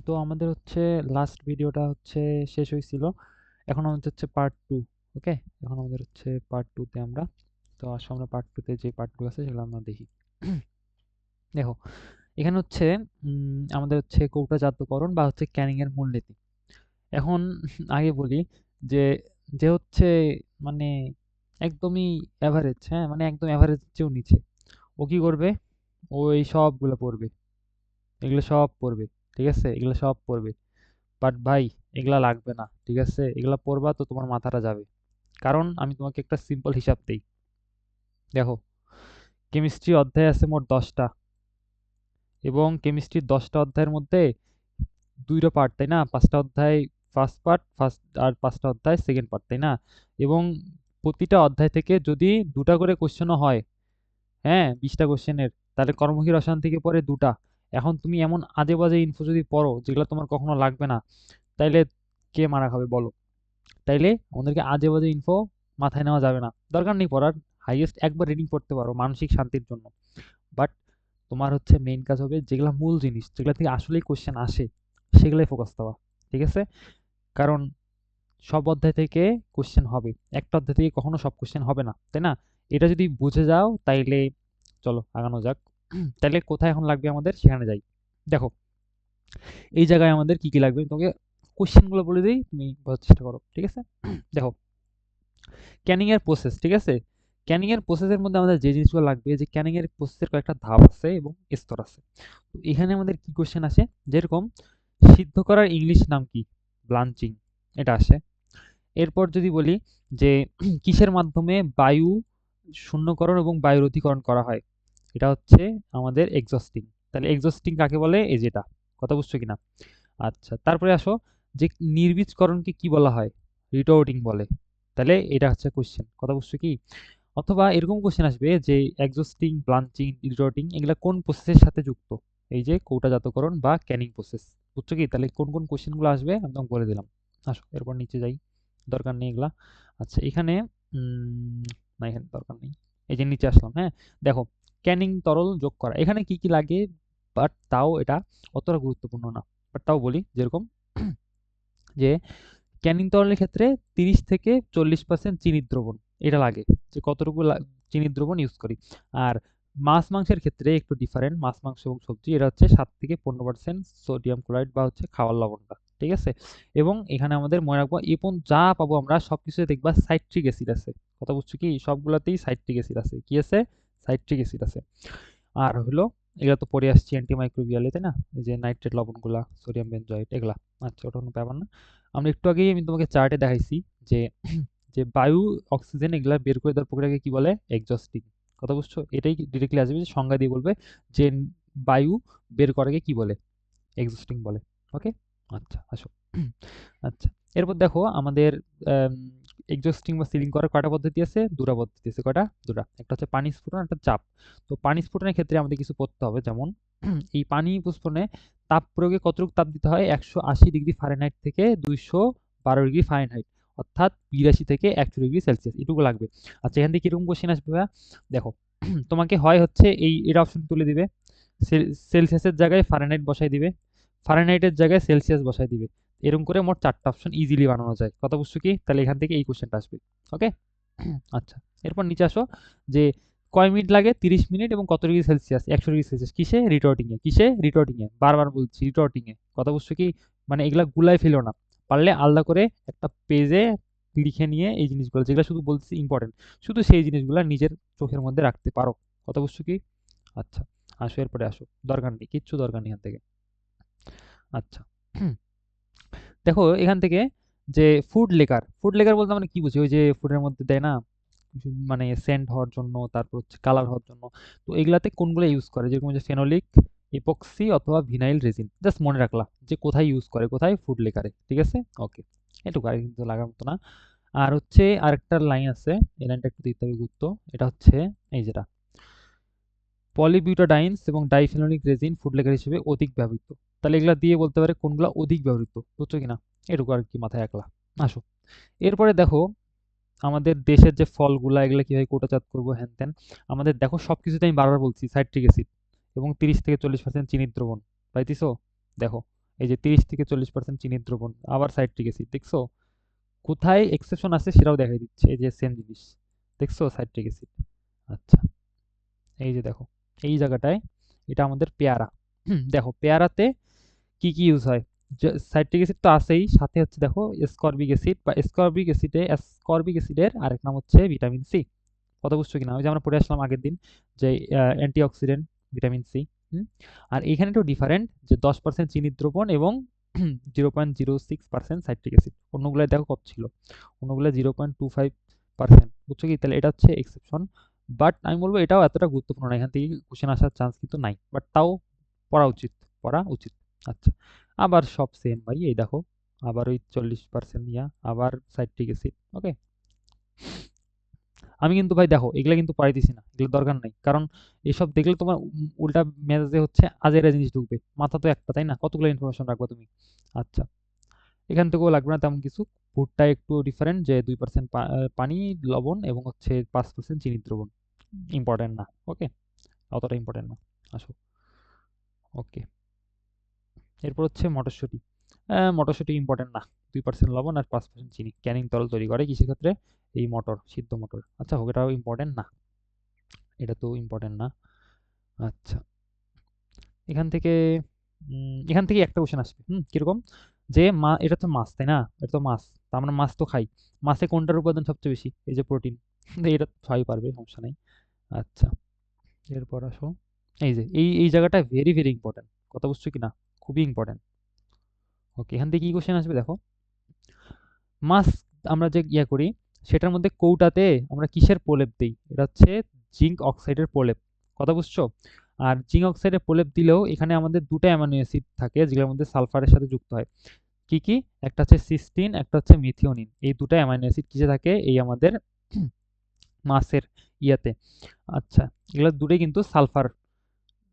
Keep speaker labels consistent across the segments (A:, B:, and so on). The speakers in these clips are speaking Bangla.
A: তো আমাদের হচ্ছে লাস্ট ভিডিওটা হচ্ছে শেষ হয়েছিল। এখন আমাদের হচ্ছে পার্ট টু। ওকে, এখন আমাদের হচ্ছে পার্ট টুতে আমরা, তো আসলে আমরা পার্ট টুতে যে পার্টগুলো আছে সেগুলো আমরা দেখি। দেখো, এখানে হচ্ছে আমাদের হচ্ছে কৌটা জাতকরণ বা হচ্ছে ক্যানিং এর মূলনীতি। এখন আগে বলি যে যে হচ্ছে মানে একদমই অ্যাভারেজ, হ্যাঁ, মানে একদম অ্যাভারেজ চেয়েও নিচে, ও কি করবে? ও এই সবগুলো পড়বে, এগুলো সব পড়বে, ঠিক আছে, এগুলো সব পড়বে। বাট ভাই, এগুলা লাগবে না, ঠিক আছে, এগুলা পড়বা তো তোমার মাথাটা যাবে। কারণ আমি তোমাকে একটা সিম্পল হিসাব দিই। দেখো, কেমিস্ট্রি অধ্যায় আছে মোট 10টা, এবং কেমিস্ট্রির 10টা অধ্যায়ের মধ্যে দুইটা পার্ট, তাই না? 5টা অধ্যায় ফার্স্ট পার্ট, ফার্স্ট, আর 5টা অধ্যায় সেকেন্ড পার্ট, তাই না? এবং প্রতিটা অধ্যায় থেকে যদি দুটা করে কোশ্চেনও হয়, হ্যাঁ, 20টা কোশ্চেনের, তাহলে কর্মক্ষী রসায়ন থেকে পড়ে দুটা। এখন তুমি এমন আজে বাজে ইনফো যদি পড়ো যেগুলো তোমার কখনো লাগবে না, তাইলে কে মারা খাবে বলো? তাইলে আমাদেরকে আজে বাজে ইনফো মাথায় নেওয়া যাবে না, দরকার নেই পড়ার। হাইয়েস্ট একবার রিডিং পড়তে পারো মানসিক শান্তির জন্য। বাট তোমার হচ্ছে মেইন কাজ হবে যেগুলা মূল জিনিস, যেগুলা থেকে আসলেই কোশ্চেন আসে, সেগুলাই ফোকাস দেওয়া, ঠিক আছে? কারণ সব অধ্যায় থেকে কোশ্চেন হবে, একটা অধ্যায় থেকে কখনো সব কোশ্চেন হবে না, তাই না? এটা যদি বুঝে যাও তাইলে চলো আগানো যাক। তাইলে কোথায় এখন লাগবে আমাদের, সেখানে যাই। দেখো, এই জায়গায় আমাদের কি কি লাগবে তোমাকে কোশ্চেনগুলো বলে দিই, তুমি বোঝার চেষ্টা করো, ঠিক আছে? দেখো, ক্যানিং এর প্রসেস, ঠিক আছে? ক্যানিং এর প্রসেসের মধ্যে আমাদের যে জিনিসগুলো লাগবে, যে ক্যানিং এর প্রসেসের কয়েকটা ধাপ আছে এবং স্তর আছে। তো এখানে আমাদের কি কোশ্চেন আসে, যেরকম সিদ্ধ করার ইংলিশ নাম কি? ব্লাঞ্চিং, এটা আসে। এরপর যদি বলি যে কিসের মাধ্যমে বায়ু শূন্যকরণ এবং বায়ু রোধীকরণ করা হয়, এটা হচ্ছে আমাদের এক্সস্টিং। তাহলে এক্সস্টিং কাকে বলে, এই যেটা, কথা বুঝছো কিনা? আচ্ছা, তারপরে আসো, যে নির্বীজকরণকে কি বলা হয়? রিটোর্টিং বলে। তাহলে এটা হচ্ছে কোশ্চেন, কথা বুঝছো কি? অথবা এরকম কোশ্চেন আসবে যে এক্সস্টিং, ব্লাঞ্চিং, রিটোর্টিং এগুলা কোন প্রসেসের সাথে যুক্ত? এই যে কৌটাজাতকরণ বা ক্যানিং প্রসেস, বুঝছো কি? তাহলে কোন কোন কোশ্চেনগুলো আসবে আমি তোমাকে বলে দিলাম। আসো এরপর নিচে যাই, দরকার নেই এগুলা। আচ্ছা, এখানে না, এখানে দরকার নেই। এই যে নিচে আসলাম, হ্যাঁ। দেখো, ক্যানিং তরল যোগ করা, এখানে কি কি লাগে, বাট তাও এটা অতটা গুরুত্বপূর্ণ না। বাট তাও বলি, যেরকম যে ক্যানিং তরলের ক্ষেত্রে 30 থেকে 40% চিনির দ্রবণ, এটা লাগে, যে কতটুকু চিনির দ্রবণ ইউজ করি। আর মাছ মাংসের ক্ষেত্রে একটু ডিফারেন্ট, মাছ মাংস এবং সবজি, এটা হচ্ছে 7 থেকে 15% সোডিয়াম ক্লোরাইড বা হচ্ছে খাওয়ার লবণটা, ঠিক আছে? এবং এখানে আমাদের মনে রাখবো, এবং যা পাবো আমরা সবকিছুতে দেখবা সাইট্রিক অ্যাসিড আছে, কথা বুঝছো কি? সবগুলাতেই সাইট্রিক অ্যাসিড আছে, কি আছে? সাইট্রিক অ্যাসিড আছে। আর হলো, এগুলো তো পড়ে আসছি অ্যান্টিমাইক্রোবিয়ালে, তাই না? এই যে নাইট্রেট লবণগুলা, সোডিয়াম বেনজয়েট, এগুলা। আচ্ছা, ওটা কোনো ব্যাপার না। আমরা একটু আগেই আমি তোমাকে চার্টে দেখাইছি যে যে বায়ু, অক্সিজেন এগুলা বের করে দেওয়ার প্রক্রিয়াকে কি বলে? এক্সস্টিং, কথা বুঝছো? এটাই ডিরেক্টলি আসবে, যে সংজ্ঞা দিয়ে বলবে যে বায়ু বের করাকে কি বলে? এক্সস্টিং বলে। ওকে, আচ্ছা আসো। আচ্ছা, এরপর দেখো আমাদের এক্সস্টিং বা সিলিং করার কয়টা পদ্ধতি আছে? দুটা পদ্ধতি আছে। কয়টা? দুটা। একটা হচ্ছে পানি স্ফুটন, একটা চাপ। তো পানি স্ফুটনের ক্ষেত্রে আমাদের কিছু পড়তে হবে, যেমন এই পানি স্ফুটনে তাপ প্রয়োগে কতটুকু তাপ দিতে হয়? 180 ডিগ্রি ফারেনহাইট থেকে 212 ডিগ্রি ফারেনহাইট, অর্থাৎ 82 থেকে 100 ডিগ্রি সেলসিয়াস, এটুকু লাগবে। আচ্ছা, এখান থেকে কিরকম কোশ্চেন আসবে ভাইয়া? দেখো, তোমাকে হয় হচ্ছে এটা অপশন তুলে দিবে, সেলসিয়াসের জায়গায় ফারেনহাইট বসাই দিবে, ফারেনহাইটের জায়গায় সেলসিয়াস বসাই দিবে। এরকম করে মোট 4টা অপশন ইজিলি বানানো যায়, কথা বুঝছো কি? তাহলে এখান থেকে এই কোশ্চেনটা আসবে। ওকে, আচ্ছা, এরপর নিচে আসো, যে কয় মিনিট লাগে? 30 মিনিট, এবং কত ডিগ্রি সেলসিয়াস? 100 degree Celsius. কিসে? রিটোর্টিং এ। কিসে? রিটোর্টিং এ, বারবার বলছি, রিটোর্টিং এ, কথা বুঝছো কি? মানে এগুলা গুলাই ফেলো না, পারলে আলাদা করে একটা পেজে লিখে নিয়ে এই জিনিসগুলো, যেগুলো শুধু বলছি ইম্পর্টেন্ট, শুধু সেই জিনিসগুলো নিজের চোখের মধ্যে রাখতে পারো, কথা বুঝছো কি? আচ্ছা, আসো এরপরে আসো, দরকার নেই, কিচ্ছু দরকার নেই এখান থেকে। আচ্ছা, দেখো এখান থেকে, যে ফুড লেকার, ফুড লেকার বলতে আমরা কি বুঝি? ওই যে ফুডের মধ্যে দেয় না কিছু, মানে সেন্ট হওয়ার জন্য, তারপর হচ্ছে কালার হওয়ার জন্য। তো এগুলাতে কোনগুলো ইউজ করে, যেরকম যে ফেনোলিক, ইপক্সি অথবা ভিনাইল রেজিন, জাস্ট মনে রাখলা যে কোথায় ইউজ করে, কোথায়? ফুড লেকারে, ঠিক আছে? ওকে, এটুকু, আর কিন্তু লাগার মতো না। আর হচ্ছে আরেকটা লাইন আছে, এই লাইনটা একটু দিতে হবে গুরুত্ব। এটা হচ্ছে এই যেটা, পলিবিউটাডাইনস এবং ডাইফেনলিক রেজিন ফুড লেকার হিসেবে অধিক ব্যবহৃত। তাহলে এগুলা দিয়ে বলতে পারে কোনগুলা অধিক ব্যবহৃত, বুঝছো কিনা? এটুকু আর কি মাথায় রাখলা। আসো, এরপরে দেখো আমাদের দেশের যে ফলগুলা, এগুলা কিভাবে কোটাচাঁদ করবো, হ্যান ত্যান। আমাদের দেখো সবকিছুতে আমি বারবার বলছি সাইট্রিক অ্যাসিড এবং 30 থেকে 40% চিনির দ্রবণ, পাইতিছো? দেখো, এই যে 30 থেকে 40% চিনির দ্রবণ, আবার সাইট্রিক অ্যাসিড, দেখছো কোথায় এক্সেপশন আছে সেটাও দেখাই দিচ্ছে, এই যে সেম জিনিস, দেখছো সাইট্রিক অ্যাসিড। আচ্ছা, এই যে দেখো এই জায়গাটায় এটা আমাদের পেয়ারা। দেখো পেয়ারাতে কি কি ইউজ হয়, সাইট্রিক অ্যাসিড তো আছেই, সাথে হচ্ছে দেখো স্করবিক অ্যাসিড বা স্করবিক অ্যাসিডের আরেক নাম হচ্ছে ভিটামিন সি। কথা বুঝছো কিনা, ওই যে আমরা পড়ে আসলাম আগের দিন যে অ্যান্টিঅক্সিডেন্ট ভিটামিন সি। আর এইখানে একটু ডিফারেন্ট যে 10% চিনির দ্রবণ এবং 0.06% সাইট্রিক অ্যাসিড, অন্যগুলো দেখো কত ছিল, অন্যগুলো 0.25%, বুঝছো কি, তাহলে এটা হচ্ছে এক্সেপশন। বাট আমি বলবো এটাও এতটা গুরুত্বপূর্ণ না, এখান থেকে কোশ্চেন আসার চান্স কিন্তু নাই, বাট তাও পড়া উচিত, পড়া উচিত। আচ্ছা, আবার সব সেম ভাই, এই দেখো আবার ওই 40% ইয়া, আবার সাইট্রিক অ্যাসিড। ওকে, আমি কিন্তু ভাই দেখো এগুলা কিন্তু পড়াইতেছি না, এগুলো দরকার নাই, কারণ এসব দেখলে তোমার উল্টা মেজাজে হচ্ছে আজেরা জিনিস ঢুকবে, মাথা তো একটা তাই না, কতগুলো ইনফরমেশন রাখবো তুমি। আচ্ছা, এখান থেকেও লাগবে না তেমন কিছু, ভুট্টা একটু ডিফারেন্ট যে 2% পানি, লবণ এবং হচ্ছে 5% চিনি দ্রবণ, ইম্পর্টেন্ট না। ওকে, অতটা ইম্পর্টেন্ট না। আসো, ওকে, এরপর হচ্ছে মটরশুঁটি। মটরশুঁটি ইম্পর্টেন্ট না, 2% লবণ আর 5% চিনি, ক্যানিং তরল তৈরি করে কিসের ক্ষেত্রে, এই মটর, সিদ্ধ মটর। আচ্ছা হোক, এটাও ইম্পর্টেন্ট না, এটা তো ইম্পর্টেন্ট না। আচ্ছা, এখান থেকে এখান থেকে একটা কোশ্চেন আসবে, কিরকম, যে এটা তো মাছ তাই না, এটা তো মাছ, তা আমরা মাছ তো খাই, মাছে কোনটার উপাদান সবচেয়ে বেশি, এই যে প্রোটিন। এটা সবাই পারবে, সমস্যা নাই। আচ্ছা, এরপর আসো, এই যে এই জায়গাটা ভেরি ভেরি ইম্পর্টেন্ট, কথা বুঝছো কি না, খুবই ইম্পর্টেন্ট। ওকে, এখান থেকে কি কোশ্চেন আসবে দেখো, মাছ আমরা যে ইয়া করি সেটার মধ্যে কৌটাতে আমরা কিসের প্রলেপ দিই, এটা হচ্ছে জিঙ্ক অক্সাইডের প্রলেপ, কথা বুঝছো। আর জিঙ্ক অক্সাইডের প্রলেপ দিলেও এখানে আমাদের দুটো অ্যামাইনো অ্যাসিড থাকে যেগুলোর মধ্যে সালফারের সাথে যুক্ত হয়, কি কি, একটা হচ্ছে সিস্টিন, একটা হচ্ছে মিথিওনিন, এই দুটো অ্যামাইনো অ্যাসিড কিসে থাকে, এই আমাদের মাছের ইয়াতে। আচ্ছা, এগুলো দুটোই কিন্তু সালফার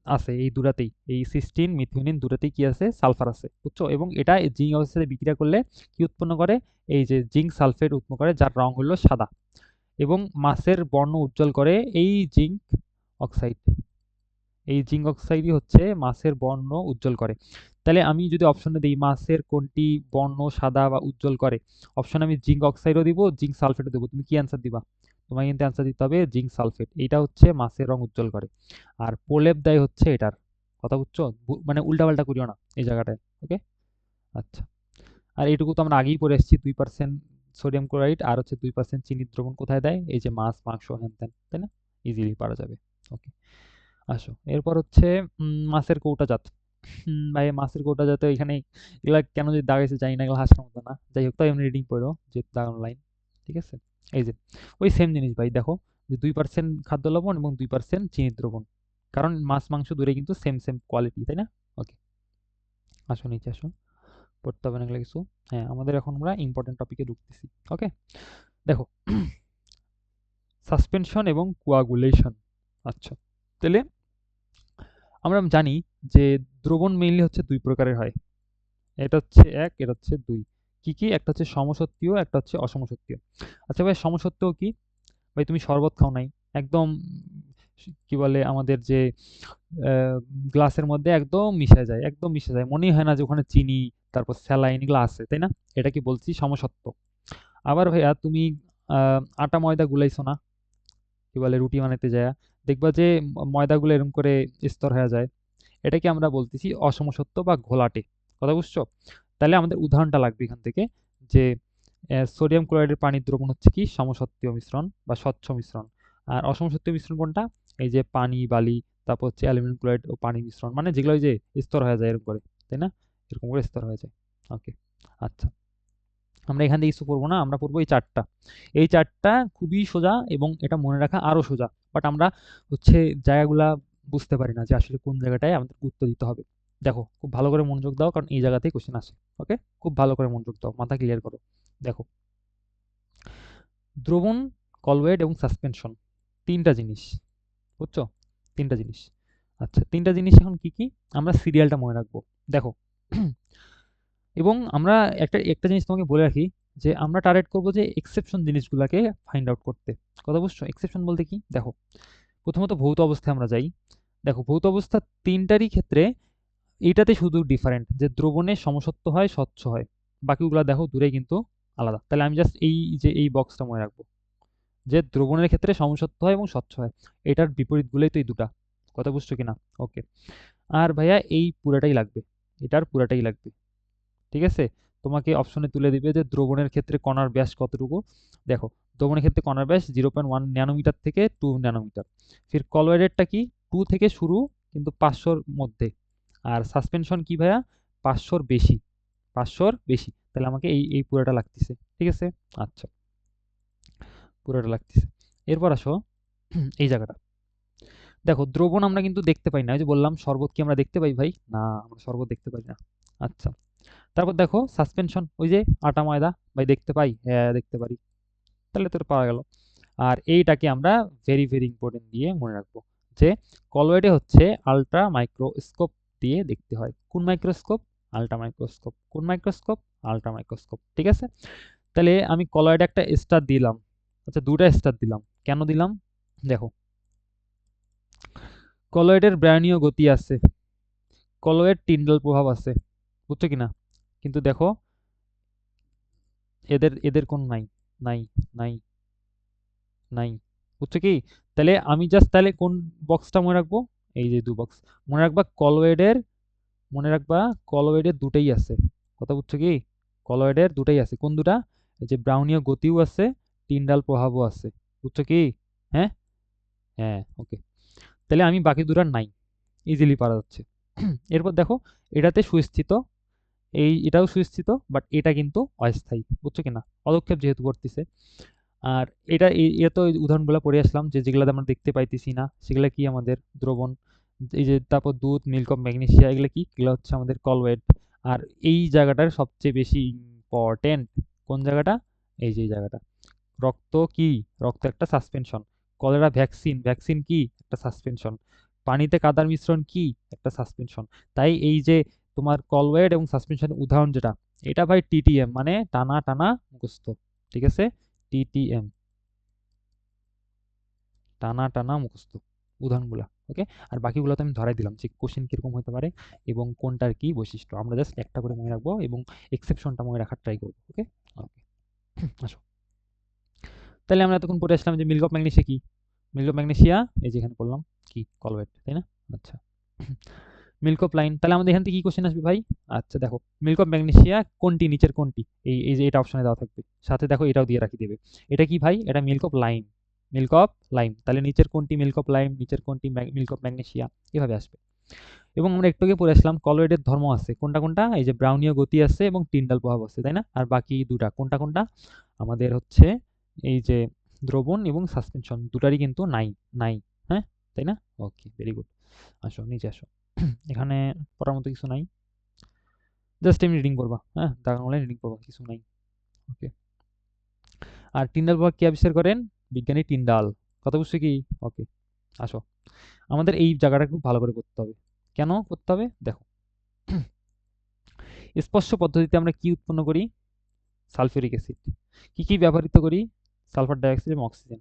A: আছে, এই দুটাতেই, এই সিস্টিন মিথিওনিন দুটাতেই কি আছে, সালফার আছে, বুঝছো। এবং এটা জিঙ্ক অক্সাইডের সাথে বিক্রিয়া করলে কি উৎপন্ন করে, এই যে জিঙ্ক সালফেট উৎপন্ন করে, যার রং হলো সাদা, এবং মাছের বর্ণ উজ্জ্বল করে এই জিঙ্ক অক্সাইড, এই জিঙ্ক অক্সাইডই হচ্ছে মাছের বর্ণ উজ্জ্বল করে। তাহলে আমি যদি অপশনে দিই মাছের কোনটি বর্ণ সাদা বা উজ্জ্বল করে, অপশনে আমি জিঙ্ক অক্সাইডও দিব, জিঙ্ক সালফেটও দেবো, তুমি কি অ্যান্সার দিবা, তোমাকে কিন্তু অ্যান্সার দিতে হবে জিঙ্ক সালফেট, এইটা হচ্ছে মাছের রং উজ্জ্বল করে। আর প্রলেপ দেয় হচ্ছে এটার, কথা বুঝছো, মানে উল্টাপাল্টা করিও না এই জায়গাটায়। ওকে, আচ্ছা, আর এইটুকু তো আমরা আগেই পড়ে এসেছি, 2% সোডিয়াম ক্লোরাইড আর হচ্ছে 2% চিনির দ্রবণ কোথায় দেয়, এই যে মাছ মাংস হ্যান ত্যান, তাই না, ইজিলি পারা যাবে। ওকে, আসো, এরপর হচ্ছে মাছের কৌটাজাত। ভাই মাছের কৌটাজাত এখানে এগুলা কেন যে দাগাইছে জানি না, এগুলো হাসার মতো না, যাই হোক, তাই আমি রিডিং পড়ো যে দাগানো লাইন, ঠিক আছে। এই যে ওই সেম জিনিস ভাই, দেখো যে 2% খাদ্য লবণ এবং 2% চিনির দ্রবণ, কারণ মাছ মাংস দূরে কিন্তু সেম সেম কোয়ালিটি, তাই না। ওকে, আসো নিচে আসো, পড়তে হবে না এগুলো কিছু। হ্যাঁ, আমাদের এখন আমরা ইম্পর্টেন্ট টপিকে ঢুকতেছি। ওকে, দেখো সাসপেনশন এবং কোয়াগুলেশন। আচ্ছা, তাহলে আমরা জানি যে দ্রবণ মেইনলি হচ্ছে দুই প্রকারের হয়, এটা হচ্ছে এক, এটা হচ্ছে দুই। কি কি, একটা হচ্ছে সমসত্তীয়, একটা হচ্ছে অসমসত্তীয়। আচ্ছা ভাই, সমসত্ত্ব কি, ভাই তুমি শরবত খাও নাই, একদম কি বলে আমাদের যে গ্লাসের মধ্যে একদম মিশে যায়, একদম মিশে যায়, মনেই হয় না যে ওখানে চিনি তারপর স্যালাইন এগুলো আছে, তাই না, এটা কি বলছি সমসত্ব। আবার ভাইয়া তুমি আটা ময়দা গুলাইছো না, কি বলে রুটি বানাইতে যায়, দেখবা যে ময়দাগুলো এরকম করে স্তর হয়ে যায়, এটাকে আমরা বলতেছি অসমসত্ব বা ঘোলাটে, কথা বুঝছো। তাহলে আমাদের উদাহরণটা লাগবে এখান থেকে, যে সোডিয়াম ক্লোরাইডের পানির দ্রবণ হচ্ছে কি সমসত্ত্বীয় মিশ্রণ বা স্বচ্ছ মিশ্রণ, আর অসমসত্ত্বীয় মিশ্রণ কোনটা, এই যে পানি বালি, তারপর হচ্ছে অ্যালুমিনিয়াম ক্লোরাইড ও পানি মিশ্রণ, মানে যেগুলো ওই যে স্তর হয়ে যায় এরকম করে, তাই না, এরকম করে স্তর হয়ে যায়। ওকে, আচ্ছা, আমরা এখান থেকে কিছু পড়বো না, আমরা পড়বো এই চারটা, এই চারটা খুবই সোজা এবং এটা মনে রাখা আরো সোজা, বাট আমরা হচ্ছে জায়গাগুলা বুঝতে পারি না যে আসলে কোন জায়গাটায় আমাদের উত্তর দিতে হবে। দেখো খুব ভালো করে মনোযোগ দাও, কারণ এই জায়গাতেই কোশ্চেন আসে। ওকে, খুব ভালো করে মনোযোগ দাও, মাথা ক্লিয়ার করো। দেখো, দ্রবণ, কলওয়েড এবং সাসপেনশন, তিনটা জিনিস, বুঝছো, তিনটা জিনিস। আচ্ছা, তিনটা জিনিস এখন কি কি, আমরা সিরিয়ালটা মনে রাখবো। দেখো এবং আমরা একটা একটা জিনিস তোমাকে বলে রাখি, যে আমরা টার্গেট করব যে এক্সেপশন জিনিসগুলোকে ফাইন্ড আউট করতে, কথা বুঝছো। এক্সেপশন বলতে কি, দেখো প্রথমত ভৌত অবস্থায় আমরা যাই, দেখো ভৌত অবস্থা তিনটারই ক্ষেত্রে এইটাতে শুধু ডিফারেন্ট যে দ্রবণে সমসত্ব হয়, স্বচ্ছ হয়, বাকিগুলো দেখো দূরে কিন্তু আলাদা। তাহলে আমি জাস্ট এই যে এই বক্সটা মনে রাখবো যে দ্রবণের ক্ষেত্রে সমসত্ব হয় এবং স্বচ্ছ হয়, এটার বিপরীতগুলোই তো এই দুটা। কথা বুঝছো কিনা? ওকে। আর ভাইয়া এই পুরাটাই লাগবে, এটার পুরাটাই লাগবে, ঠিক আছে? তোমাকে অপশনে তুলে দিবে যে দ্রবণের ক্ষেত্রে কণার ব্যাস কতটুকু। দেখো, দ্রবণের ক্ষেত্রে কণার ব্যাস 0.1 ন্যানোমিটার থেকে 2 ন্যানোমিটার। ফির কলয়েডেরটা কি, 2 থেকে শুরু কিন্তু 500-র মধ্যে। আর সাসপেনশন কি ভাইয়া, 500-র বেশি, 500-র বেশি। তাহলে আমাকে এই এই পুরাটা লাগতেছে, ঠিক আছে? আচ্ছা, পুরাটা লাগতেছে। এরপর আসো এই জায়গাটা। দেখো, দ্রবণ আমরা কিন্তু দেখতে পাই না, ওই যে বললাম শরবত কি আমরা দেখতে পাই ভাই? না, আমরা শরবত দেখতে পাই না। আচ্ছা, তারপর দেখো সাসপেনশন, ওই যে আটা ময়দা, ভাই দেখতে পাই? হ্যাঁ দেখতে পারি। তাহলে তো পাওয়া গেল। আর এইটাকে আমরা ভেরি ভেরি ইম্পর্টেন্ট দিয়ে মনে রাখবো যে কলয়েডে হচ্ছে আল্ট্রা মাইক্রোস্কোপ দিয়ে দেখতে হয়। কোন মাইক্রোস্কোপ? Ultra microscope. কোন মাইক্রোস্কোপ? আল্ট্রা মাইক্রোস্কোপ, ঠিক আছে? তাহলে আমি কলয়েডে একটা স্টার দিলাম, আচ্ছা দুটা স্টার দিলাম, কেন দিলাম? দেখো, কলয়েডের ব্রায়নীয় গতি আছে, কলয়েড টিন্ডাল প্রভাব আছে, বুঝছো কিনা? কিন্তু দেখো এদের এদের কোন নাই, নাই, নাই, নাই, বুঝছো কি? তাহলে আমি জাস্ট তাহলে কোন বক্সটা মনে রাখবো? এই যে দু বক্স মনে রাখবা, কলয়েডের, মনে রাখবা কলয়েডের দুটাই আছে। কথা বুঝছো কি? কলয়েডের দুটাই আছে, কোন দুটা? এই যে ব্রাউনীয় গতিও আছে, টিন্ডাল প্রভাবও আছে, বুঝছো কি? হ্যাঁ, হ্যাঁ, ওকে। তাহলে আমি বাকি দুটার নাই, ইজিলি পারা যাচ্ছে। এরপর দেখো, এটাতে সুস্থিত, এই এটাও সুস্থিত, বাট এটা কিন্তু অস্থায়ী, বুঝছো কিনা? পদক্ষেপ যেহেতু করতেছে। আর এটা এ তো উদাহরণগুলো পড়ে আসলাম যে যেগুলো আমরা দেখতে পাইতেছি না সেগুলো কি আমাদের দ্রবণ। এই যে তারপর দুধ, মিল্ক অফ ম্যাগনেসিয়া, এগুলো কি? এগুলো হচ্ছে আমাদের কলওয়েড। আর এই জায়গাটার সবচেয়ে বেশি ইম্পর্টেন্ট কোন জায়গাটা? এই যে এই জায়গাটা, রক্ত কি? রক্ত একটা সাসপেনশন। কলেরা ভ্যাকসিন, ভ্যাকসিন কি? একটা সাসপেনশন। পানিতে কাদার মিশ্রণ কি? একটা সাসপেনশন। তাই এই যে তোমার কলওয়েড এবং সাসপেনশনের উদাহরণ যেটা, এটা ভাই টিটিএম মানে টানা টানা মুখস্থ, ঠিক আছে? টিটিএম, টানা টানা মুখস্থ উদাহরণগুলা, ওকে? আর বাকিগুলো তো আমি ধরাই দিলাম যে কোশ্চেন কিরকম হতে পারে এবং কোনটার কি বৈশিষ্ট্য, আমরা জাস্ট একটা করে মনে রাখবো এবং এক্সেপশনটা মনে রাখার ট্রাই করবো, ওকে? ওকে, আসো। তাহলে আমরা এতক্ষণ পড়ে আসলাম যে মিল্ক অফ ম্যাগনেসিয়া কি? মিল্ক অফ ম্যাগনেসিয়া এই যেখানে বললাম কি, কলওয়েট, তাই না? আচ্ছা, মিল্ক অফ লাইন, তাহলে আমাদের এখান থেকে কি কোশ্চেন আসবে ভাই? আচ্ছা দেখো, মিল্ক অফ ম্যাগনেসিয়া কোনটি, নিচের কোনটি? এই এই যে এটা অপশনে দেওয়া থাকবে, সাথে দেখো এটাও দিয়ে রাখি দেবে। এটা কি ভাই? এটা milk of lime, milk of lime. তাহলে নিচের কোনটি মিল্ক অফ লাইম, নিচের কোনটি মিল্ক অফ ম্যাগনেসিয়া, এভাবে আসবে। এবং আমরা একটু আগে পড়ে আসলাম কলয়েডের ধর্ম আছে কোনটা কোনটা, এই যে ব্রাউনীয় গতি আছে এবং টিন্ডাল প্রভাব আছে, তাই না? আর বাকি দুটা কোনটা কোনটা? আমাদের হচ্ছে এই যে দ্রবণ এবং সাসপেনশন, দুটারই কিন্তু নাই, নাই, হ্যাঁ, তাই না? ওকে, ভেরি গুড। আসো নিচে আসো। এখানে পড়ার মতো কিছু নাই, জাস্ট এমনি রিডিং করবা, হ্যাঁ, দাগান অনলাইন রিডিং করবা, কিছু নাই, ওকে? আর টিন্ডাল প্রভাব কে আবিষ্কার করেন? বিজ্ঞানী টিন্ডাল। কথা বুঝছো কি? ওকে, আসো। আমাদের এই জায়গাটা খুব ভালো করে করতে হবে। কেন করতে হবে? দেখো, স্পর্শ পদ্ধতিতে আমরা কি উৎপন্ন করি? Sulphuric acid. কি কি ব্যবহৃত করি? সালফার ডাইঅক্সাইড এবং অক্সিজেন।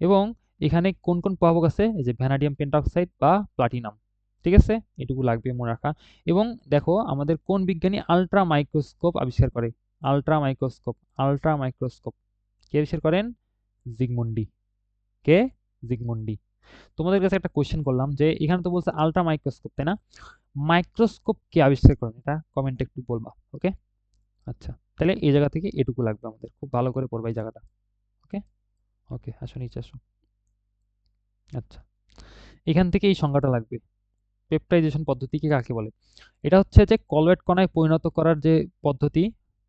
A: এবং এখানে কোন কোন প্রভাবক আছে? এই যে ভ্যানাডিয়াম পেন্টঅক্সাইড বা প্লাটিনাম, ঠিক আছে? এটুকু লাগবে মনে রাখা। এবং দেখো আমাদের কোন বিজ্ঞানী আল্ট্রা মাইক্রোস্কোপ আবিষ্কার করে? আল্ট্রা মাইক্রোস্কোপ, আল্ট্রা মাইক্রোস্কোপ কে আবিষ্কার করেন? জিগমুন্ডি। কে? জিগমুন্ডি। তোমাদের কাছে একটা কোয়েশ্চেন করলাম যে এখানে তো বলছে আল্ট্রা মাইক্রোস্কোপ, তাই না? মাইক্রোস্কোপ কে আবিষ্কার করেন? এটা কমেন্টে একটু বলবা, ওকে? আচ্ছা, তাহলে এই জায়গা থেকে এটুকু লাগবে আমাদের, খুব ভালো করে পড়বা এই জায়গাটা, ওকে? ওকে, আসো নিচে আসো। আচ্ছা, এখান থেকে এই সংজ্ঞাটা লাগবে, পেপটাইজেশন পদ্ধতিকে কাকে বলে? এটা হচ্ছে যে কলয়েড কণায় পরিণত করার যে পদ্ধতি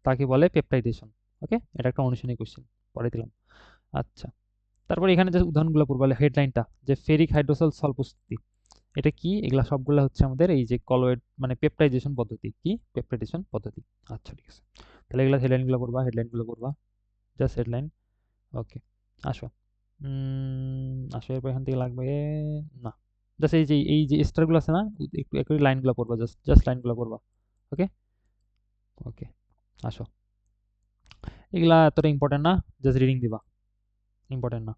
A: তাকে বলে পেপটাইজেশন, ওকে? এটা একটা অনুশীলনী কোশ্চেন, পড়ে দিলাম। আচ্ছা, তারপর এখানে যে উদাহরণগুলো পড়বা, হেডলাইনটা যে ফেরিক হাইড্রোসাল সল্ট প্রস্তুতি, এটা কি? এগুলা সবগুলা হচ্ছে আমাদের এই যে কলয়েড মানে পেপটাইজেশন পদ্ধতি, কি? পেপটাইজেশন পদ্ধতি। আচ্ছা ঠিক আছে, তাহলে এগুলা হেডলাইনগুলো পড়বা, হেডলাইনগুলো পড়বা, জাস্ট হেডলাইন, ওকে? আসো, আসো, এরপর এখান থেকে লাগবে না, জাস্ট এই যে স্টারগুলো আছে না, একটু একটু লাইনগুলো পড়বা, জাস্ট জাস্ট লাইনগুলো পড়বা, ওকে? ওকে, আসো। এগুলা এতটা ইম্পর্টেন্ট না, জাস্ট রিডিং দিবা, ইম্পর্টেন্ট না,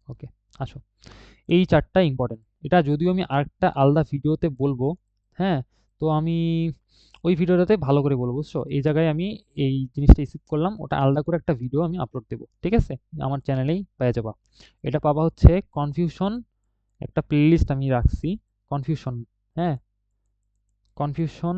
A: ওকে? আসো, এই চারটা ইম্পর্টেন্ট, এটা যদিও আমি আরেকটা আলাদা ভিডিওতে বলবো, হ্যাঁ, তো আমি ওই ভিডিওটাতে ভালো করে বলবো, বুঝছো? এই জায়গায় আমি এই জিনিসটা স্কিপ করলাম, ওটা আলাদা করে একটা ভিডিও আমি আপলোড দেবো, ঠিক আছে? আমার চ্যানেলেই পেয়ে যাবা। এটা পাবা হচ্ছে কনফিউশন, একটা প্লেলিস্ট আমি রাখছি কনফিউশন, হ্যাঁ, কনফিউশন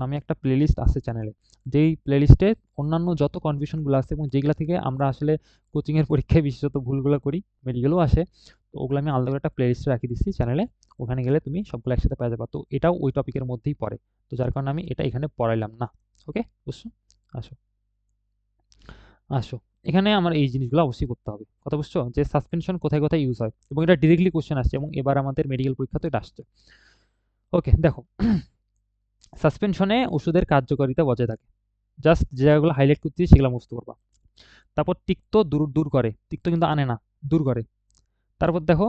A: নামে একটা প্লেলিস্ট আছে চ্যানেলে, যেই প্লেলিস্টে অন্যান্য যত কনফিউশনগুলো আছে এবং যেগুলো থেকে আমরা আসলে কোচিংয়ের পরীক্ষায় বিশেষত ভুলগুলো করি, মেডিকেলও আসে, তো ওগুলো আমি আলাদা করে একটা প্লেলিস্টে রাখি দিচ্ছি চ্যানেলে। ওখানে গেলে তুমি সবগুলো একসাথে পেয়ে যাবা। তো এটাও ওই টপিকের মধ্যেই পড়ে, তো যার কারণে আমি এটা এখানে পড়াইলাম না। ওকে, বুঝছো? আসো আসো এখানে আমার এই জিনিসগুলো অবশ্যই করতে হবে, কথা বুঝছো? যে সাসপেনশন কোথায় কোথায় ইউজ হয়, এবং এটা ডিরেক্টলি কোশ্চেন আসছে, এবং এবার আমাদের মেডিকেল পরীক্ষা তো এটা আসছে। ওকে, দেখো, সাসপেনশনে ওষুধের কার্যকারিতা বজায় থাকে, জাস্ট যে জায়গাগুলো হাইলাইট করছি সেগুলো মুছতে পারবা। তারপর তিক্ত দূর দূর করে, তিক্ত কিন্তু আনে না, দূর করে। তারপর দেখো,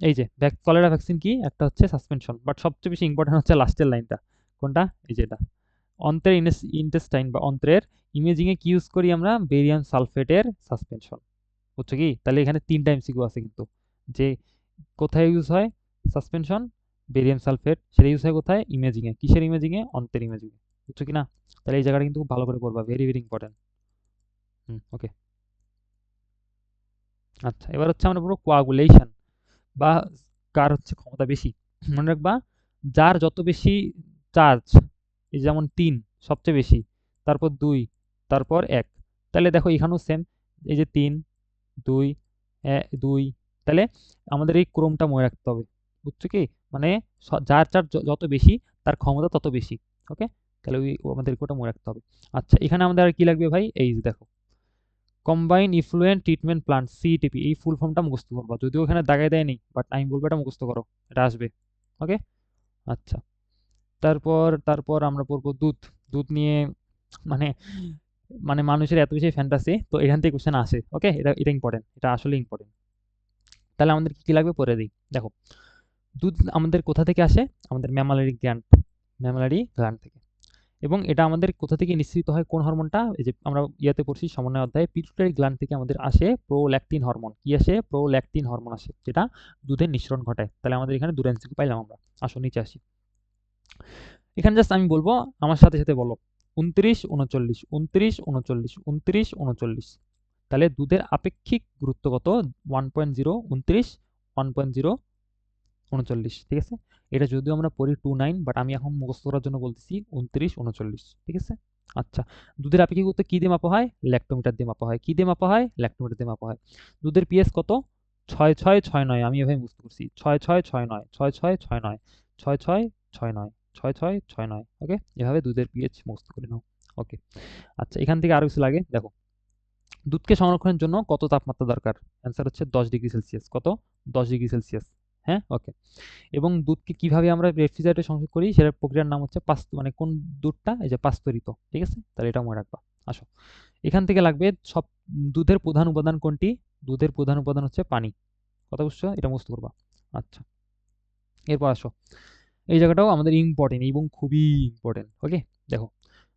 A: এই যে কলেরা ভ্যাকসিন কি একটা হচ্ছে সাসপেনশন, বাট সবচেয়ে বেশি ইম্পর্টেন্ট হচ্ছে লাস্টের লাইনটা। কোনটা? এই যে এটা, অন্ত্রের ইন্টেস্টাইন বা অন্ত্রের ইমেজিংয়ে কি ইউজ করি আমরা? বেরিয়াম সালফেটের সাসপেনশন। বুঝছো কি? তাহলে এখানে 3টা এমসিকিউ আছে কিন্তু, যে কোথায় ইউজ হয় সাসপেনশন, বেরিয়াম সালফেট, সেটা ইউজ হয় কোথায়? ইমেজিংয়ে। কিসের ইমেজিংয়ে? অন্ত্রের ইমেজিংয়ে। বুঝছো কি না? তাহলে এই জায়গাটা কিন্তু খুব ভালো করে করবা, ভেরি ভেরি ইম্পর্টেন্ট। ওকে, আচ্ছা, এবার হচ্ছে আমরা পুরো কোয়াগুলেশন বা কার হচ্ছে ক্ষমতা বেশি। মনে রাখবা, যার যত বেশি চার্জ, এই যেমন 3 সবচেয়ে বেশি, তারপর 2, তারপর 1। তাহলে দেখো এখানেও সেম, এই যে 3, 2, 2, তাহলে আমাদের এই ক্রমটা মনে রাখতে হবে। বুঝছো কি? মানে যার চার্জ যত বেশি, তার ক্ষমতা তত বেশি। ওকে, তাহলে আমাদের ওটা মনে রাখতে হবে। আচ্ছা, এখানে আমাদের আর কি লাগবে ভাই? এই যে দেখো, combine effluent treatment plan, CTP, এই ফুল ফর্মটা মুখস্থ করবা, যদিও এখানে দাগায় দেয়নি, বাট আমি বলবো এটা মুখস্থ করো, এটা আসবে। ওকে, আচ্ছা, তারপর তারপর আমরা পড়বো দুধ। দুধ নিয়ে মানে মানে মানুষের এত বেশি ফ্যান্টাসি, তো এখান থেকে কোশ্চেন আসে। ওকে, এটা এটা ইম্পর্টেন্ট, এটা আসলে ইম্পর্টেন্ট। তাহলে আমাদের কি কি লাগবে পরে দিই, দেখো। দুধ আমাদের কোথা থেকে আসে? আমাদের ম্যামালারি গ্ল্যান্ড, ম্যামালারি গ্ল্যান্ড থেকে। এবং এটা আমাদের কোথা থেকে নিঃসৃত হয়? কোন হরমোনটা? এই যে আমরা ইয়াতে পড়ছি সমন্বয় অধ্যায়ে, পিটুইটারি গ্ল্যান্ড থেকে আমাদের আসে প্রোল্যাকটিন হরমোন। কি আসে? প্রোল্যাকটিন হরমোন আসে, যেটা দুধের নিঃসরণ ঘটায়। তাহলে আমাদের এখানে দুটো এমসিকিউ পাইলাম আমরা। আসো নিচে আসি। এখানে জাস্ট আমি বলবো, আমার সাথে সাথে বলো, 29, 39, 29, 39, 29, 39। তাহলে দুধের আপেক্ষিক গুরুত্ব কত? 1.0, 29, 1.0, 39, ঠিক আছে? এটা যদিও আমরা পড়ি 29, বাট আমি এখন মুখস্থ করার জন্য বলতেছি 29, 39, ঠিক আছে? আচ্ছা, দুধের আপেক্ষিক গুরুত্ব কি দিয়ে মাপা হয়? ল্যাক্টোমিটার দিয়ে মাপা হয়। কি দিয়ে মাপা হয়? ল্যাক্টোমিটার দিয়ে মাপা হয়। দুধের পিএইচ কত? 6.669, আমি এভাবে মুখস্থ করছি, 6.669, 6.669, 6.669, 6.669। ওকে, এভাবে দুধের পিএইচ মুখস্থ করে নাও। ওকে, আচ্ছা, এখান থেকে আরো কিছু লাগে, দেখো। দুধকে সংরক্ষণের জন্য কত তাপমাত্রা দরকার? অ্যান্সার হচ্ছে 10 ডিগ্রি সেলসিয়াস। কত? 10 ডিগ্রি সেলসিয়াস। হ্যাঁ, ওকে। এবং দুধকে কিভাবে আমরা রেফ্রিজারেটরে সংরক্ষণ করি, সেটার প্রক্রিয়ার নাম হচ্ছে মানে কোন দুধটা? এই যে পাস্তুরিত, ঠিক আছে? তাহলে এটা মনে রাখবা। আসো, এখান থেকে লাগবে সব, দুধের প্রধান উপাদান কোনটি? দুধের প্রধান উপাদান হচ্ছে পানি। কথা বুঝছো? এটা মুখস্থ করবা। আচ্ছা, এরপর আসো, এই জায়গাটাও আমাদের ইম্পর্টেন্ট এবং খুবই ইম্পর্টেন্ট। ওকে, দেখো,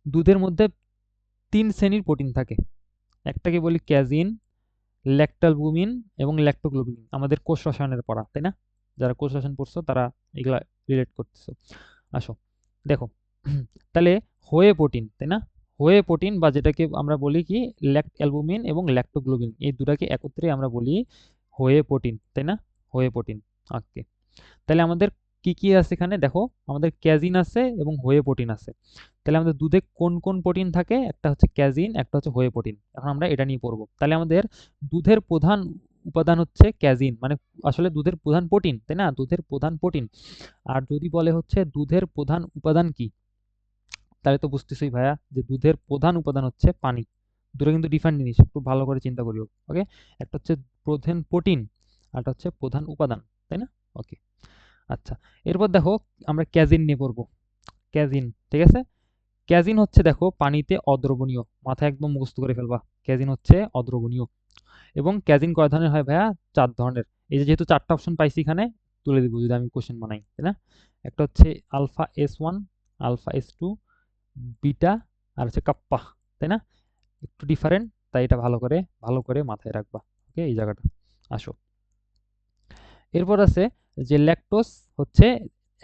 A: দুধের মধ্যে 3 শ্রেণীর প্রোটিন থাকে। একটাকে বলি ক্যাজিন, ল্যাকটালবুমিন এবং ল্যাক্টোগ্লোবিন। আমাদের কোষ রসায়নের পড়া, তাই না? যারা কোষ রসায়ন পড়ছো তারা এগুলা রিলেট করতেছো। আসো, দেখো, তাহলে হোয়ে প্রোটিন, তাই না? হোয়ে প্রোটিন, বা যেটাকে আমরা বলি কি, অ্যালবুমিন এবং ল্যাক্টোগ্লোবিন, এই দুটাকে একত্রে আমরা বলি হোয়ে প্রোটিন, তাই না? হোয়ে প্রোটিন। ওকে, তাহলে আমাদের কি কি আছে এখানে? দেখো, আমাদের ক্যাজিন আছে এবং হোয়ে প্রোটিন আছে। তাহলে আমাদের দুধে কোন কোন প্রোটিন থাকে? একটা হচ্ছে ক্যাজিন, একটা হচ্ছে হোয়ে প্রোটিন। এখন আমরা এটা নিয়ে পড়বো। তাহলে আমাদের দুধের প্রধান উপাদান হচ্ছে ক্যাজিন, মানে আসলে দুধের প্রধান প্রোটিন, তাই না? দুধের প্রধান প্রোটিন। আর যদি বলে হচ্ছে দুধের প্রধান উপাদান কি, তাহলে তো বুঝতেছই ভাইয়া যে দুধের প্রধান উপাদান হচ্ছে পানি। দুটো কিন্তু ডিফারেন্ট জিনিস, একটু ভালো করে চিন্তা করিও। ওকে, একটা হচ্ছে প্রধান প্রোটিন, আর একটা হচ্ছে প্রধান উপাদান, তাই না? ওকে, আচ্ছা, এরপর দেখো, আমরা ক্যাজিন নিয়ে পড়বো। ক্যাজিন, ঠিক আছে? ক্যাজিন হচ্ছে দেখো পানিতে অদ্রবণীয়, মাথায় একদম মুখস্থ করে ফেলবা। ক্যাজিন হচ্ছে অদ্রবণীয়। এবং ক্যাজিন কয় ধরনের হয় ভাইয়া? 4 ধরনের। এই যে যেহেতু 4টা অপশন পাইছি এখানে, তুলে দিব যদি আমি কোশ্চেন বানাই, তাই না? একটা হচ্ছে alpha S1, alpha S2, beta, আর হচ্ছে কাপ্পা, তাই না? একটু ডিফারেন্ট, তাই এটা ভালো করে মাথায় রাখবা। ওকে, এই জায়গাটা। আসো, এরপর আছে যে ল্যাকটোজ হচ্ছে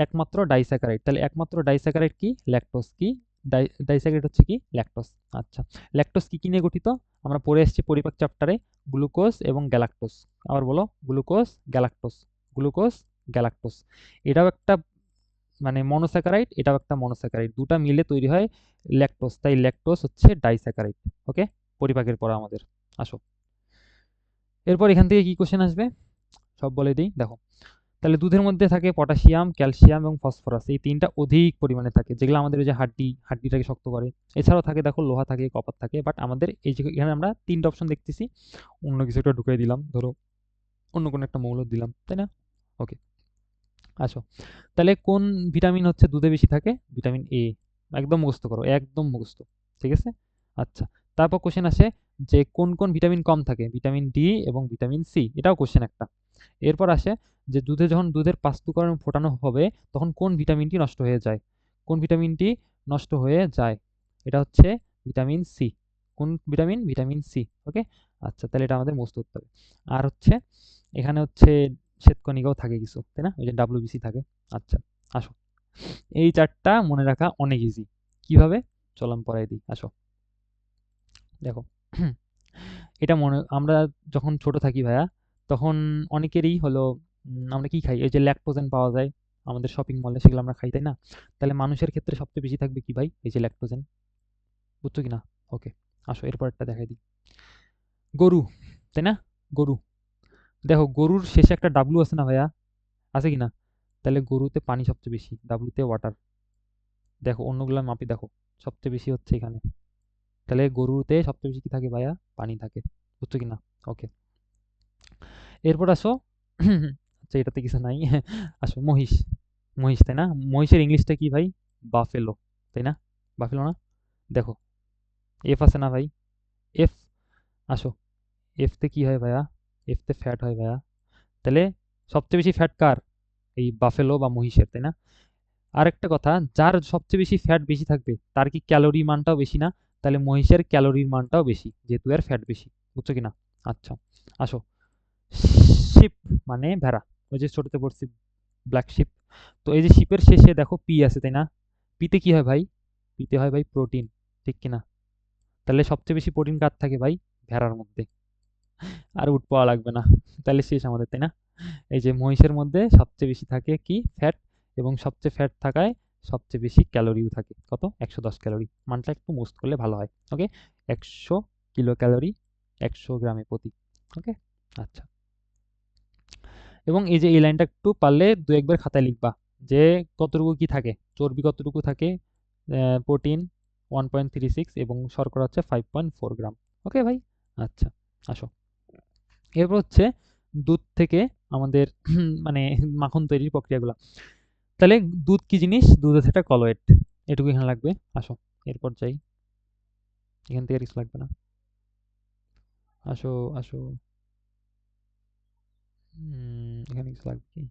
A: একমাত্র ডাইস্যাকারাইড। তাহলে একমাত্র ডাইস্যাকারাইড কি? ল্যাকটোজ। কি? ডাইস্যাকারাইড হচ্ছে কি? ল্যাকটোজ। আচ্ছা, ল্যাকটোজ কি নিয়ে গঠিত? আমরা পড়ে এসেছি পরিপাক চ্যাপ্টারে, গ্লুকোজ এবং গ্যালাক্টোজ। আবার বলো, গ্লুকোজ, গ্যালাক্টোজ, গ্লুকোজ, গ্যালাক্টোজ। এটাও একটা মানে মনোস্যাকারাইড, এটাও একটা মনোস্যাকারাইড, দুটা মিলে তৈরি হয় ল্যাকটোজ। তাই ল্যাকটোজ হচ্ছে ডাইস্যাকারাইড। ওকে, পরিপাকের পর আমাদের আসো, এরপর এখান থেকে কি কোশ্চেন আসবে সব বলে দিই। দেখো, তাহলে দুধের মধ্যে থাকে পটাশিয়াম, ক্যালসিয়াম এবং ফসফরাস, এই তিনটা অধিক পরিমাণে থাকে, যেগুলো আমাদের ওই যে হাড্ডিটাকে শক্ত করে। এছাড়াও থাকে দেখো লোহা থাকে, কপার থাকে, বাট আমাদের এই যে এখানে আমরা তিনটা অপশন দেখতেছি, অন্য কিছু একটা ঢুকিয়ে দিলাম, ধরো অন্য কোনো একটা মৌল দিলাম, তাই না? ওকে, আসো, তাহলে কোন ভিটামিন হচ্ছে দুধে বেশি থাকে? Vitamin A. একদম মুখস্থ করো, একদম মুখস্থ, ঠিক আছে? আচ্ছা, তারপর কোশ্চেন আসে যে কোন কোন ভিটামিন কম থাকে? ভিটামিন ডি এবং ভিটামিন সি, এটাও কোশ্চেন একটা। এরপর আসে যে যখন দুধের পাস্তুকরণ ফোটানো হবে তখন কোন ভিটামিনটি নষ্ট হয়ে যায়? কোন ভিটামিনটি নষ্ট হয়ে যায়? এটা হচ্ছে ভিটামিন সি। কোন ভিটামিন? Vitamin C. ওকে, আচ্ছা, তাহলে এটা আমাদের মুখস্থ করতে হবে। আর হচ্ছে এখানে হচ্ছে শ্বেতকণিকাও থাকে কিছু, তাই না? ওই যে ডাব্লিউবিসি থাকে। আচ্ছা, আসো, এই চারটা মনে রাখা অনেক ইজি। কিভাবে? চলো আমি পড়াই দিই, আসো। দেখো, এটা আমরা যখন ছোট থাকি ভাইয়া, তখন অনেকেরই হলো আমরা কি খাই? এই যে ল্যাকটোজেন পাওয়া যায় আমাদের শপিং মলে, সেগুলো আমরা খাই, তাই না? তাহলে মানুষের ক্ষেত্রে সবচেয়ে বেশি থাকবে কি ভাই? এই যে ল্যাকটোজেন, বুঝছো কি না? ওকে, আসো এরপরটা দেখাই দিই। গরু, তাই না? গরু, দেখো গরুর শেষে একটা ডাব্লু আছে না ভাইয়া? আছে কি না? তাহলে গরুতে পানি সবচেয়ে বেশি, ডাব্লুতে ওয়াটার। দেখো অন্যগুলা মাপি, দেখো সবচেয়ে বেশি হচ্ছে এখানে। তাহলে গরুতে সবচেয়ে বেশি কি থাকে ভাইয়া? পানি থাকে, বুঝছো কি না? ওকে, এরপর আসো, আচ্ছা এটাতে কিছু নাই। আসো, মহিষ, মহিষ, তাই না? মহিষের ইংলিশটা কি ভাই? বাফেলো, তাই না? বাফেলো না? দেখো এফ আছে না ভাই? এফ, আসো, এফ তে কি হয় ভাইয়া? এফ তে ফ্যাট হয় ভাইয়া। তাহলে সবচেয়ে বেশি ফ্যাট কার? এই বাফেলো বা মহিষের, তাই না? আরেকটা কথা, যার সবচেয়ে বেশি ফ্যাট বেশি থাকবে তার কি ক্যালোরি মানটাও বেশি না? তাহলে মহিষের ক্যালোরির মানটাও বেশি, যেহেতু এর ফ্যাট বেশি, বুঝছো কি না? আচ্ছা, আসো, শিপ মানে ভেড়া, ওই যে ছোটতে পড়ছি ব্ল্যাক শিপ। তো এই যে শিপের শেষে দেখো পি আছে, তাই না? পিতে কি হয় ভাই? পিতে হয় ভাই প্রোটিন, ঠিক কিনা? তাহলে সবচেয়ে বেশি প্রোটিন কার থাকে ভাই? ভেড়ার মধ্যে। আর উট পাওয়া লাগবে না, তাহলে শেষ আমাদের, তাই না? এই যে মহিষের মধ্যে সবচেয়ে বেশি থাকে কি? ফ্যাট। এবং সবচেয়ে ফ্যাট থাকায় সবচেয়ে বেশি ক্যালোরিও থাকে, কত? 110 ক্যালোরি। মানটা একটু মুস্ত করলে ভালো হয়। ওকে, 100 কিলো ক্যালোরি 100 গ্রামে প্রতি। ওকে, আচ্ছা, এবং এই যে এই লাইনটা একটু পারলে দু একবার খাতায় লিখবা, যে কতটুকু কি থাকে, চর্বি কতটুকু থাকে, প্রোটিন 1.36 এবং শর্করা হচ্ছে 5.4 গ্রাম। ওকে ভাই, আচ্ছা, আসো, এরপর হচ্ছে দুধ থেকে আমাদের মানে মাখন তৈরির প্রক্রিয়াগুলো। তাহলে দুধ কি জিনিস? দুধ হচ্ছে একটা কলয়েড, এটুকু এখানে লাগবে। আসো, এরপর যাই, এখান থেকে রিস্ক লাগবে না। আসো, আসো, এখানে কিছু লাগবে কি?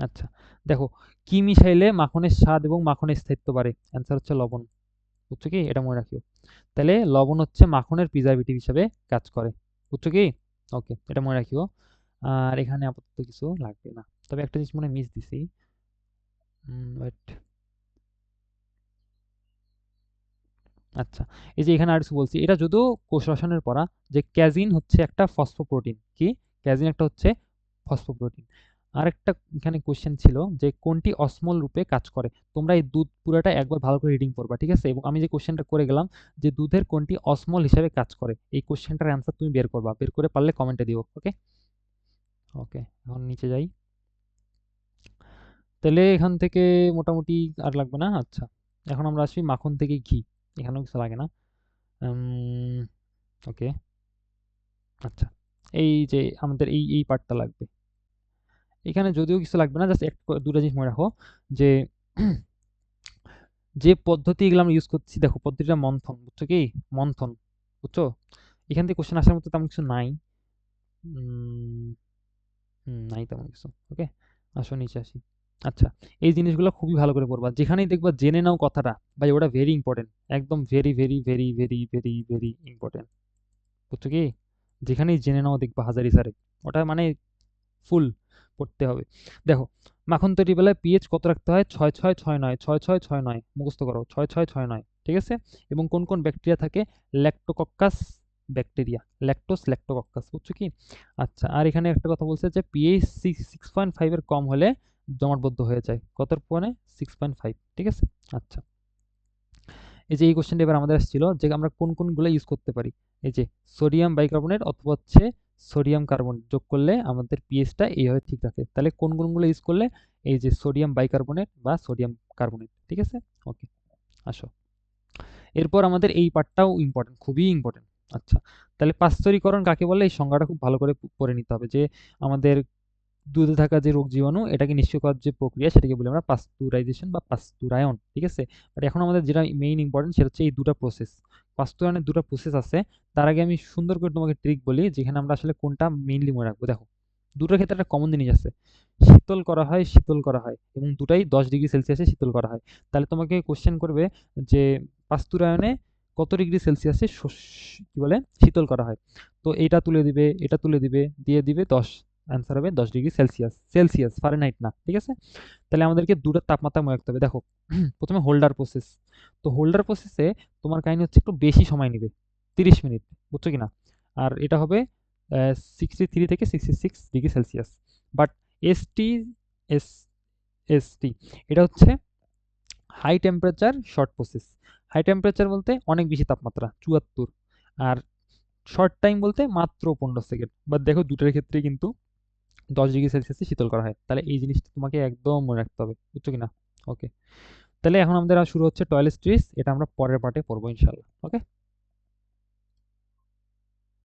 A: আচ্ছা, দেখো, কি মিশাইলে মাখনের স্বাদ এবং মাখনের স্থায়িত্ব বাড়ে? অ্যান্সার হচ্ছে লবণ, বুঝছো কি? এটা মনে রাখিও। তাহলে লবণ হচ্ছে মাখনের প্রিজারভেটিভ হিসাবে কাজ করে, বুঝছো কি? ওকে, এটা মনে রাখিও। আর এখানে আপাতত কিছু লাগবে না, তবে একটা জিনিস মনে মিস দিছি। ওয়েট, আচ্ছা, এই যে এখানে আর কিছু বলছি, এটা যদিও কোষ রসায়নের পড়া, যে ক্যাজিন হচ্ছে একটা ফসফোপ্রোটিন। কি? ক্যাজিন একটা হচ্ছে ফসফোপ্রোটিন। আরেকটা এখানে কোশ্চেন ছিল যে কোনটি অসমল রূপে কাজ করে? তোমরা এই দুধ পুরাটা একবার ভালো করে রিডিং করবা, ঠিক আছে? এবং আমি যে কোশ্চেনটা করে গেলাম যে দুধের কোনটি অসমল হিসাবে কাজ করে, এই কোশ্চেনটার অ্যান্সার তুমি বের করবা, বের করে পারলে কমেন্টে দিও। ওকে, ওকে, এখন নিচে যাই। তাহলে এখান থেকে মোটামুটি আর লাগবে না। আচ্ছা, এখন আমরা আসি মাখন থেকে ঘি, এখানেও কিছু লাগে না। ওকে, আচ্ছা, এই যে আমাদের এই পার্টটা লাগবে, এখানে যদিও কিছু লাগবে না, জাস্ট দুটা জিনিস মনে রাখো, যে যে পদ্ধতি এগুলো আমরা ইউজ করছি, দেখো পদ্ধতিটা মন্থন, বুঝছো কি? মন্থন, বুঝছো? এখান থেকে কোশ্চেন আসার মতো তেমন কিছু নাই। উম, নাই তেমন কিছু। ওকে, আসো নিচে আসি। আচ্ছা, এই জিনিসগুলো খুবই ভালো করে পড়বা, যেখানেই দেখবা জেনে নাও কথাটা, ভাই ওটা ভেরি ইম্পর্টেন্ট, একদম very very very very very very important, বুঝছো কি? যেখানেই জেনে নাও দেখবা হাজারি স্যারে, ওটা মানে ফুল করতে হবে। দেখো, মাখন তৈরি বেলায় পিএইচ কত রাখতে হয়? 6.669, 6.669 মুখস্থ করো, 6.669, ঠিক আছে? এবং কোন কোন ব্যাকটেরিয়া থাকে? ল্যাক্টোকক্কাস ব্যাকটেরিয়া, ল্যাক্টোকক্কাস, বুঝছো কি? আচ্ছা, আর এখানে একটা কথা বলছে যে পিএইচ 6.5 এর কম হলে জমাটবদ্ধ হয়ে যায়। কতর পরে? 6.5, ঠিক আছে? আচ্ছা, এই যে এই কোশ্চেনটা এবার আমাদের আসছিল যে আমরা কোন কোনগুলো ইউজ করতে পারি। এই যে সোডিয়াম বাইকার্বনেট অথবা হচ্ছে সোডিয়াম কার্বনেট যোগ করলে আমাদের পিএইচটা এইভাবে ঠিক রাখে। তাহলে কোন কোনগুলো ইউজ করলে? এই যে সোডিয়াম বাইকার্বনেট বা সোডিয়াম কার্বনেট, ঠিক আছে? ওকে, আসো। এরপর আমাদের এই পার্টটাও ইম্পর্টেন্ট, খুবই ইম্পর্টেন্ট। আচ্ছা, তাহলে পাস্তুরীকরণ কাকে বলে? এই সংজ্ঞাটা খুব ভালো করে পড়ে নিতে হবে যে আমাদের দুধে থাকা যে রোগ জীবাণু এটাকে নিষ্ক্রিয় করার যে প্রক্রিয়া সেটাকে বলি আমরা পাস্তুরাইজেশন বা পাস্তুরায়ন, ঠিক আছে? বাট এখন আমাদের যেটা মেইন ইম্পর্টেন্ট সেটা হচ্ছে এই দুটো প্রসেস। পাস্তুরায়নের দুটো প্রসেস আছে। তার আগে আমি সুন্দর করে তোমাকে ট্রিক বলি যেখানে আমরা আসলে কোনটা মেইনলি মনে রাখবো। দেখো, দুটোর ক্ষেত্রে একটা কমন জিনিস আছে, শীতল করা হয় এবং দুটাই 10 ডিগ্রি সেলসিয়াসে শীতল করা হয়। তাহলে তোমাকে কোশ্চেন করবে যে পাস্তুরায়নে কত ডিগ্রি সেলসিয়াসে কি বলে শীতল করা হয়। তো এটা তুলে দিবে, এটা তুলে দিবে, দিয়ে দিবে 10, অ্যান্সার হবে 10 ডিগ্রি সেলসিয়াস, সেলসিয়াস, ফারেনহাইট না, ঠিক আছে? তাহলে আমাদেরকে দুটোর তাপমাত্রা মনে রাখতে হবে। দেখো, প্রথমে হোল্ডার প্রসেস। তো হোল্ডার প্রসেসে তোমার কাহিনী হচ্ছে একটু বেশি সময় নেবে, 30 মিনিট, বুঝছো কি না? আর এটা হবে 63 থেকে 66 degree Celsius. But ST S ST এটা হচ্ছে high temperature short process. High temperature বলতে অনেক বেশি তাপমাত্রা, 74। আর শর্ট টাইম বলতে মাত্র 15 সেকেন্ড। বাট দেখো দুটোর ক্ষেত্রে কিন্তু 10 ডিগ্রি সেলসিয়াসে শীতল করা হয়। তাহলে এই জিনিসটা তোমাকে একদম মনে রাখতে হবে, বুঝছো কিনা? ওকে, তাহলে এখন আমাদের শুরু হচ্ছে টয়লেট স্ট্রিস, এটা আমরা পরের পার্টে পড়বো ইনশাল্লাহ। ওকে।